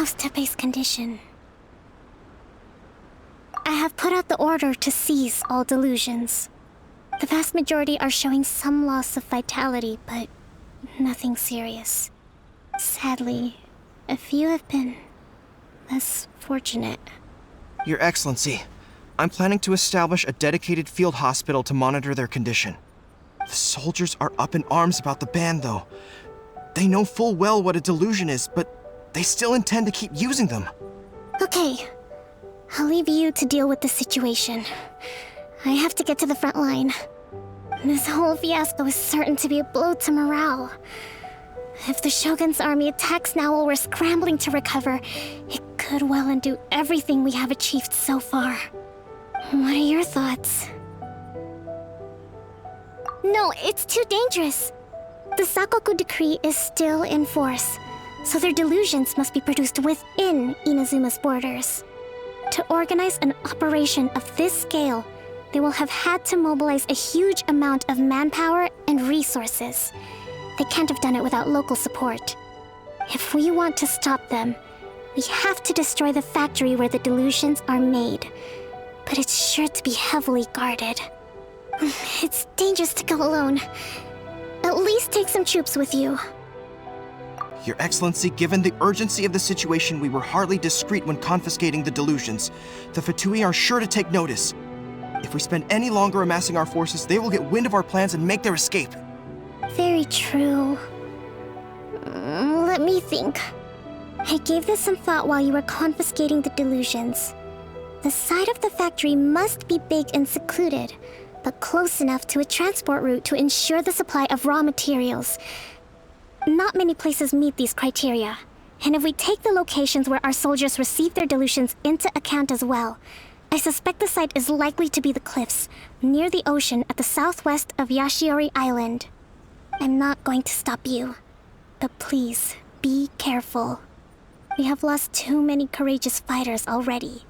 How's Tepe's condition? I have put out the order to seize all delusions. The vast majority are showing some loss of vitality, but nothing serious. Sadly, a few have been less fortunate. Your Excellency, I'm planning to establish a dedicated field hospital to monitor their condition. The soldiers are up in arms about the ban, though. They know full well what a delusion is, but they still intend to keep using them. Okay, I'll leave you to deal with the situation. I have to get to the front line. This whole fiasco is certain to be a blow to morale. If the Shogun's army attacks now while we're scrambling to recover, it could well undo everything we have achieved so far. What are your thoughts? No, it's too dangerous. The Sakoku decree is still in force, so their delusions must be produced within Inazuma's borders. To organize an operation of this scale, they will have had to mobilize a huge amount of manpower and resources. They can't have done it without local support. If we want to stop them, we have to destroy the factory where the delusions are made. But it's sure to be heavily guarded. It's dangerous to go alone. At least take some troops with you. Your Excellency, given the urgency of the situation, we were hardly discreet when confiscating the delusions. The Fatui are sure to take notice. If we spend any longer amassing our forces, they will get wind of our plans and make their escape. Very true. Let me think. I gave this some thought while you were confiscating the delusions. The side of the factory must be big and secluded, but close enough to a transport route to ensure the supply of raw materials. Not many places meet these criteria, and if we take the locations where our soldiers receive their delusions into account as well, I suspect the site is likely to be the cliffs, near the ocean at the southwest of Yashiori Island. I'm not going to stop you, but please, be careful. We have lost too many courageous fighters already.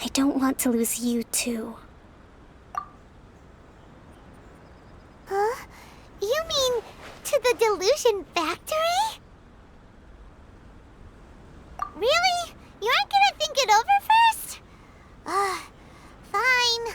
I don't want to lose you too. Huh? You mean to the delusion factory? Really? You aren't gonna think it over first? Fine.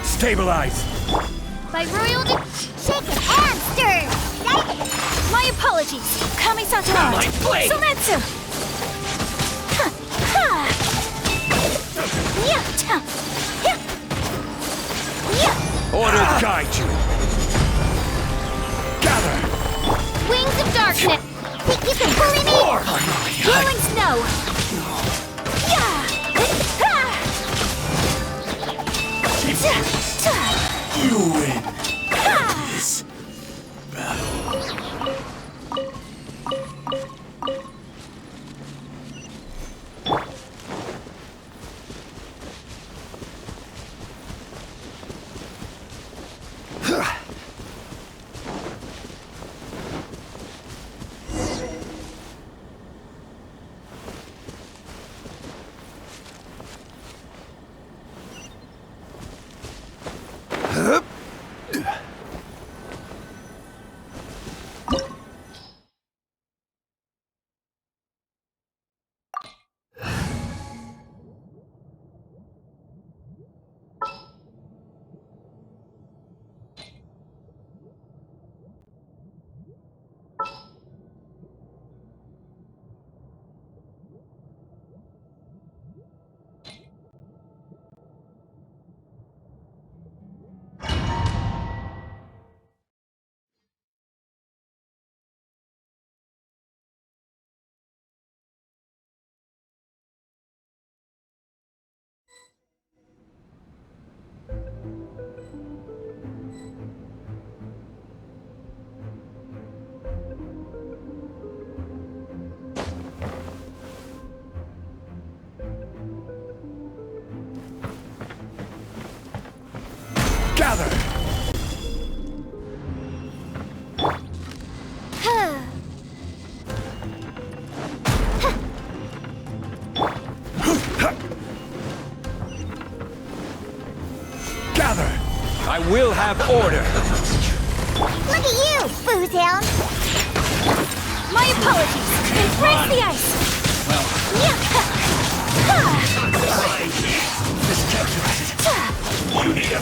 Stabilize! By royal shake and stir! My apologies! Kami-sato! My blade! Sometsu! Ha! Ha! Yeah! Ta! Yeah! Yeah! Order guide you! Gather! Wings of darkness! Think you can bully me? More! Whirling snow! Yeah! Ha! You win this battle. Gather! Gather! I will have order! Look at you, Boozhound! My apologies. Embrace the ice.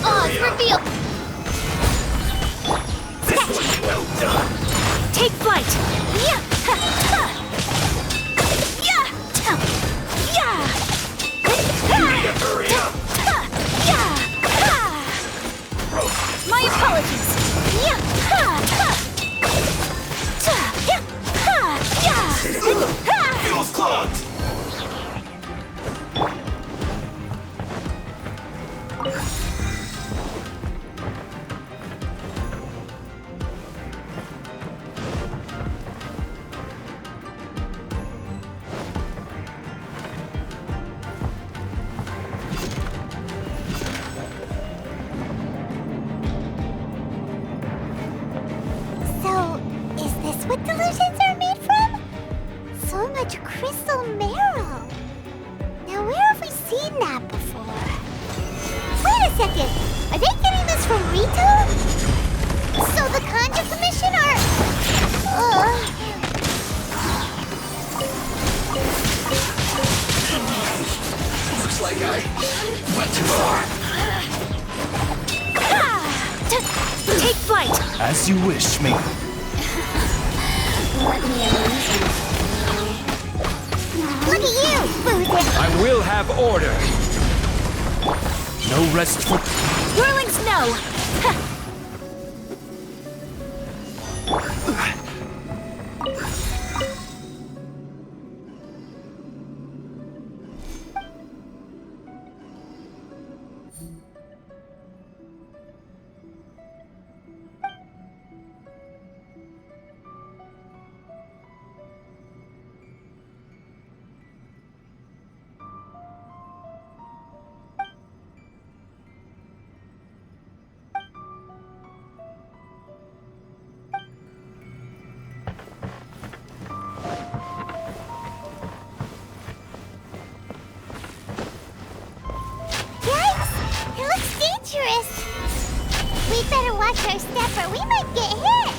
Oz reveal. Take flight. My apologies. Feels clogged! So, is this what delusions are made from? So much crystal marrow. Now, where have we seen that before? Wait a second. Are they getting this from Rito? So the Conja Commission are... Looks like I went too far. Take flight. As you wish, me. Look at you, Boozhound! I will have order! No rest for... Whirling snow. Yikes! It looks dangerous! We'd better watch our step or we might get hit!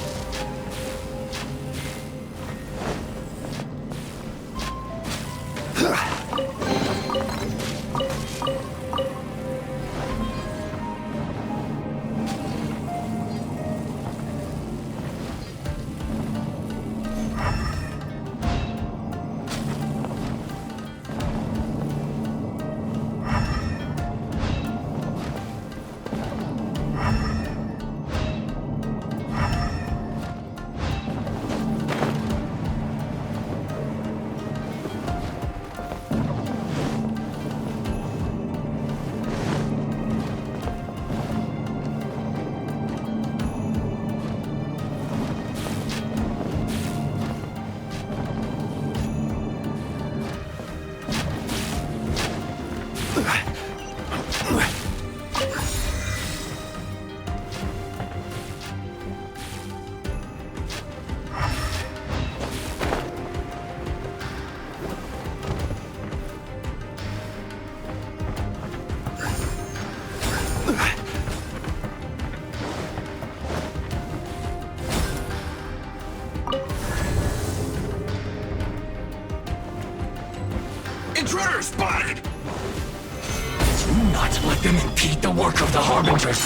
Intruder spotted! Do not let them impede the work of the Harbingers!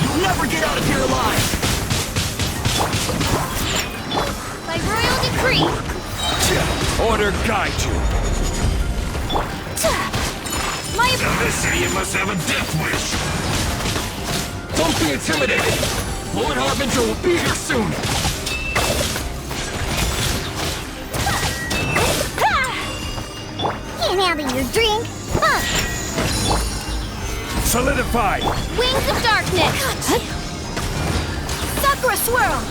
You'll never get out of here alive! By royal decree. Order guide you! My This idiot must have a death wish! Don't be intimidated! Lord Harbinger will be here soon! Can't handle your drink! Huh! Solidified! wings of darkness. Sakura swirl.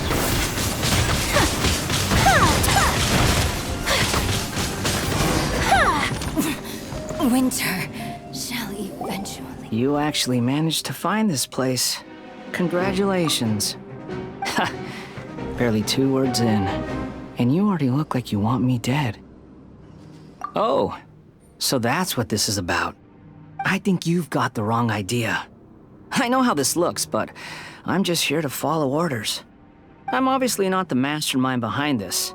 Winter shall eventually You actually managed to find this place. Congratulations. Ha! Barely 2 words in, and you already look like you want me dead. Oh, so that's what this is about. I think you've got the wrong idea. I know how this looks, but I'm just here to follow orders. I'm obviously not the mastermind behind this.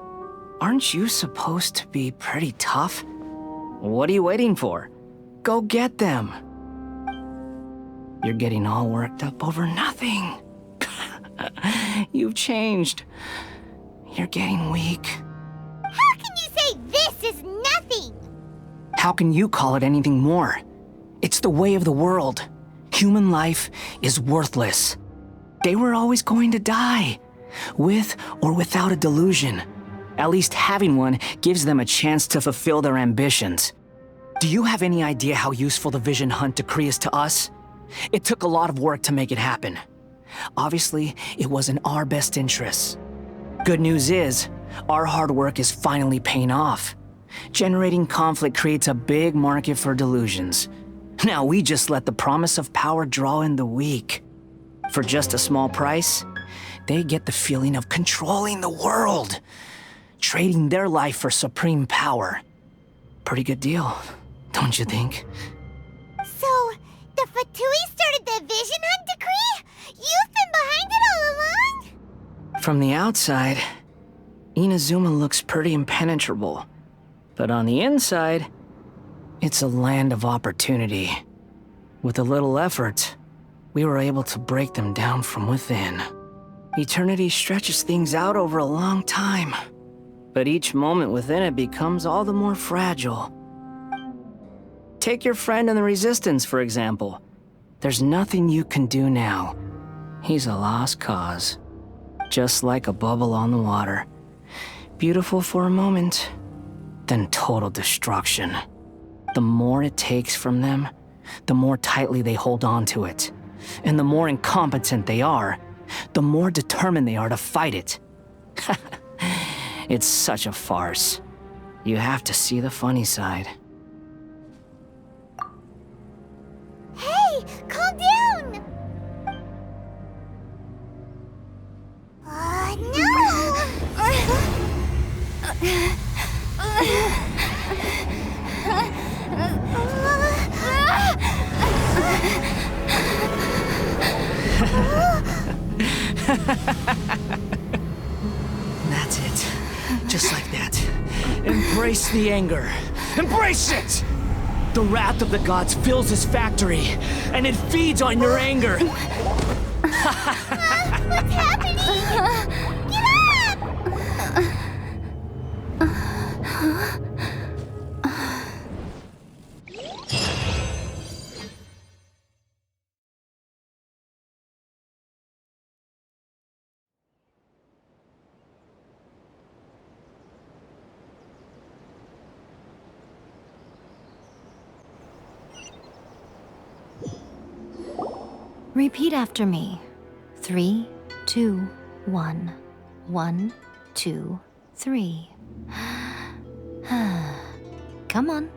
Aren't you supposed to be pretty tough? What are you waiting for? Go get them. You're getting all worked up over nothing. You've changed. You're getting weak. How can you say this is nothing? How can you call it anything more? It's the way of the world. Human life is worthless. They were always going to die, with or without a delusion. At least having one gives them a chance to fulfill their ambitions. Do you have any idea how useful the Vision Hunt decree is to us? It took a lot of work to make it happen. Obviously, it was in our best interests. Good news is, our hard work is finally paying off. Generating conflict creates a big market for delusions. Now we just let the promise of power draw in the weak. For just a small price, they get the feeling of controlling the world, trading their life for supreme power. Pretty good deal, don't you think? So, the Fatui started the Vision Hunt decree? You've been behind it all along? From the outside, Inazuma looks pretty impenetrable. But on the inside, it's a land of opportunity. With a little effort, we were able to break them down from within. Eternity stretches things out over a long time, but each moment within it becomes all the more fragile. Take your friend in the Resistance, for example. There's nothing you can do now. He's a lost cause. Just like a bubble on the water. Beautiful for a moment, then total destruction. The more it takes from them, the more tightly they hold on to it. And the more incompetent they are, the more determined they are to fight it. It's such a farce. You have to see the funny side. Hey, calm down! That's it. Just like that. Embrace the anger. Embrace it! The wrath of the gods fills this factory, and it feeds on your anger. What's happening? Get up! Repeat after me. 3, 2, 1. 1, 2, 3. Come on.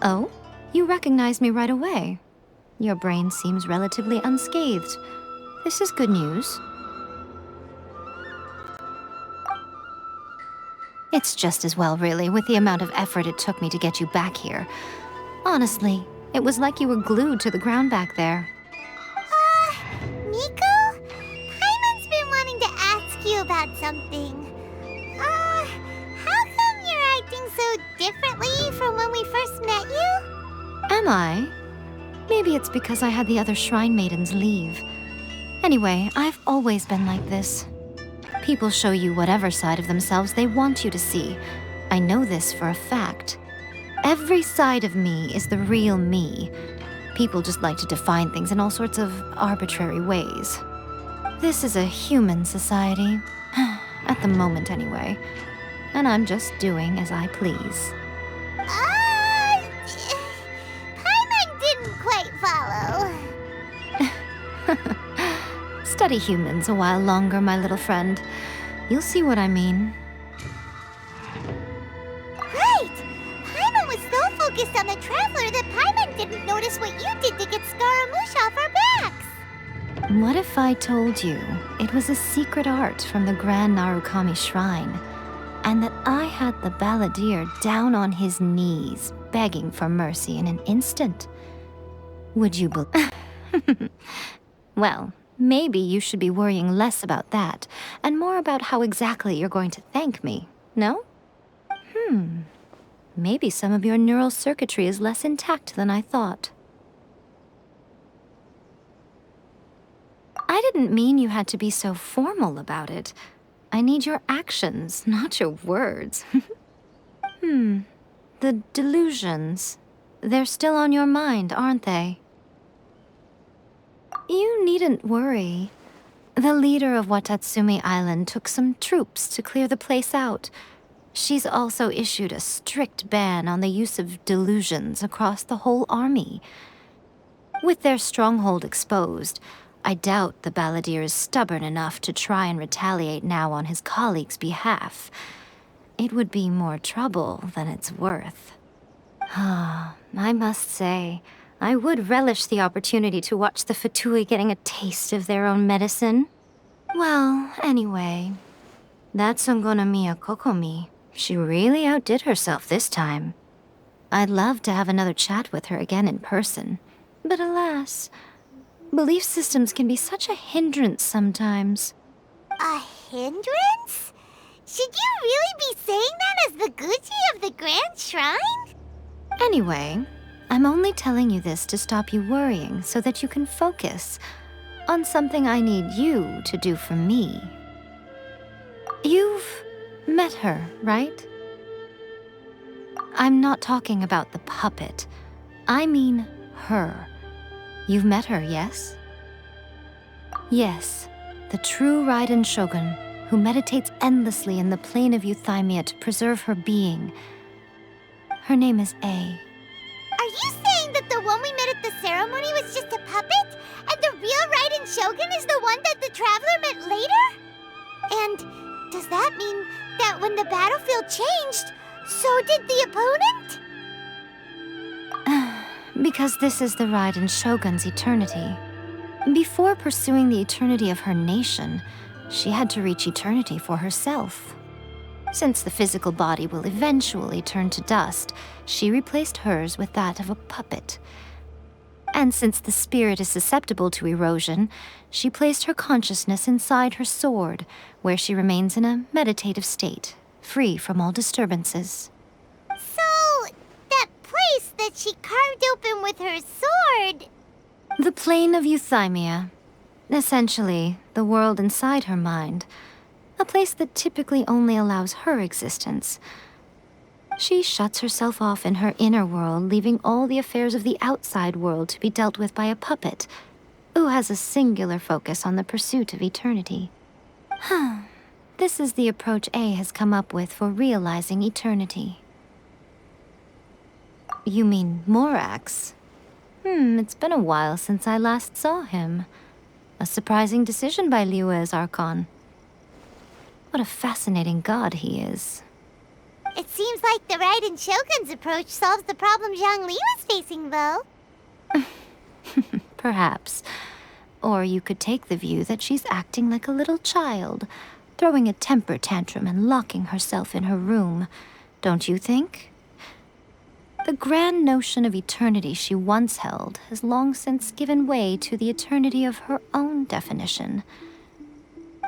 Oh, you recognized me right away. Your brain seems relatively unscathed. This is good news. It's just as well, really, with the amount of effort it took me to get you back here. Honestly, it was like you were glued to the ground back there. Nico? Paimon's been wanting to ask you about something. How come you're acting so differently from when we first met you? Am I? Maybe it's because I had the other Shrine Maidens leave. Anyway, I've always been like this. People show you whatever side of themselves they want you to see. I know this for a fact. Every side of me is the real me. People just like to define things in all sorts of arbitrary ways. This is a human society. At the moment, anyway. And I'm just doing as I please. Paimon didn't quite follow. Study humans a while longer, my little friend. You'll see what I mean. Right! Paimon was so focused on the Traveler that Paimon didn't notice what you did to get Scaramouche off our backs. What if I told you it was a secret art from the Grand Narukami Shrine, and that I had the balladeer down on his knees, begging for mercy in an instant? Would you believe? Well, maybe you should be worrying less about that, and more about how exactly you're going to thank me, no? Maybe some of your neural circuitry is less intact than I thought. I didn't mean you had to be so formal about it. I need your actions, not your words. The delusions. They're still on your mind, aren't they? You needn't worry. The leader of Watatsumi Island took some troops to clear the place out. She's also issued a strict ban on the use of delusions across the whole army. With their stronghold exposed, I doubt the balladeer is stubborn enough to try and retaliate now on his colleagues' behalf. It would be more trouble than it's worth. I must say, I would relish the opportunity to watch the Fatui getting a taste of their own medicine. Well, anyway, that Songonomiya Kokomi, she really outdid herself this time. I'd love to have another chat with her again in person, but alas, belief systems can be such a hindrance sometimes. A hindrance? Should you really be saying that as the Gucci of the Grand Shrine? Anyway, I'm only telling you this to stop you worrying so that you can focus on something I need you to do for me. You've met her, right? I'm not talking about the puppet. I mean her. You've met her, yes? Yes, the true Raiden Shogun, who meditates endlessly in the plane of Euthymia to preserve her being. Her name is A. Are you saying that the one we met at the ceremony was just a puppet? And the real Raiden Shogun is the one that the Traveler met later? And does that mean that when the battlefield changed, so did the opponent? Because this is the Raiden Shogun's eternity. Before pursuing the eternity of her nation, she had to reach eternity for herself. Since the physical body will eventually turn to dust, she replaced hers with that of a puppet. And since the spirit is susceptible to erosion, she placed her consciousness inside her sword, where she remains in a meditative state, free from all disturbances. So, that place that she carved open with her sword... The plane of Euthymia. Essentially, the world inside her mind. A place that typically only allows her existence. She shuts herself off in her inner world, leaving all the affairs of the outside world to be dealt with by a puppet, who has a singular focus on the pursuit of eternity. This is the approach A has come up with for realizing eternity. You mean Morax? It's been a while since I last saw him. A surprising decision by Liyue's Archon. What a fascinating god he is. It seems like the Raiden Shogun's approach solves the problem Zhang Li was facing, though. Perhaps. Or you could take the view that she's acting like a little child, throwing a temper tantrum and locking herself in her room. Don't you think? The grand notion of eternity she once held has long since given way to the eternity of her own definition.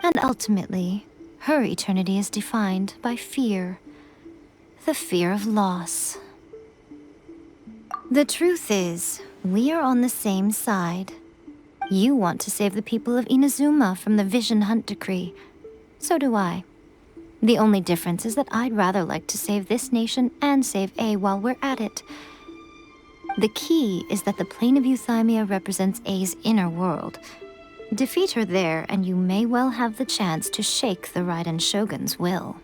And ultimately, her eternity is defined by fear. The fear of loss. The truth is, we are on the same side. You want to save the people of Inazuma from the Vision Hunt decree. So do I. The only difference is that I'd rather like to save this nation and save A while we're at it. The key is that the plane of Euthymia represents A's inner world. Defeat her there, and you may well have the chance to shake the Raiden Shogun's will.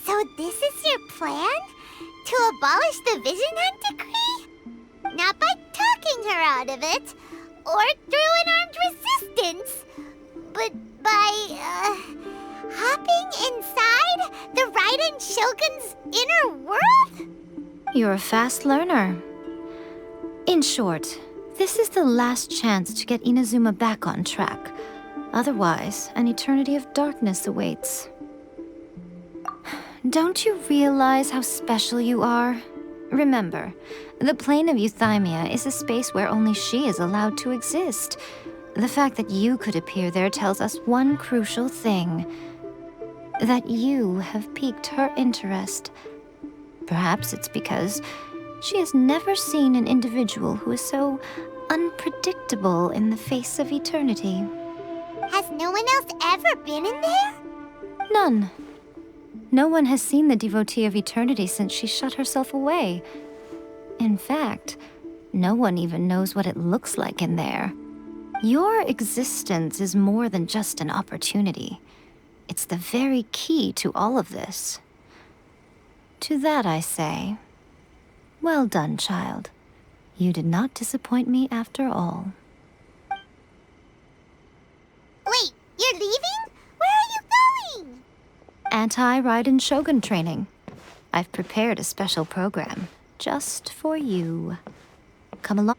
So this is your plan? To abolish the Vision Hunt decree? Not by talking her out of it, or through an armed resistance, but by, hopping inside the Raiden Shogun's inner world? You're a fast learner. In short, this is the last chance to get Inazuma back on track. Otherwise, an eternity of darkness awaits. Don't you realize how special you are? Remember, the plane of Euthymia is a space where only she is allowed to exist. The fact that you could appear there tells us one crucial thing. That you have piqued her interest. Perhaps it's because she has never seen an individual who is so unpredictable in the face of eternity. Has no one else ever been in there? None. No one has seen the devotee of eternity since she shut herself away. In fact, no one even knows what it looks like in there. Your existence is more than just an opportunity. It's the very key to all of this. To that I say, well done, child. You did not disappoint me after all. Wait, you're leaving? Where are you going? Anti-Raiden Shogun training. I've prepared a special program just for you. Come along.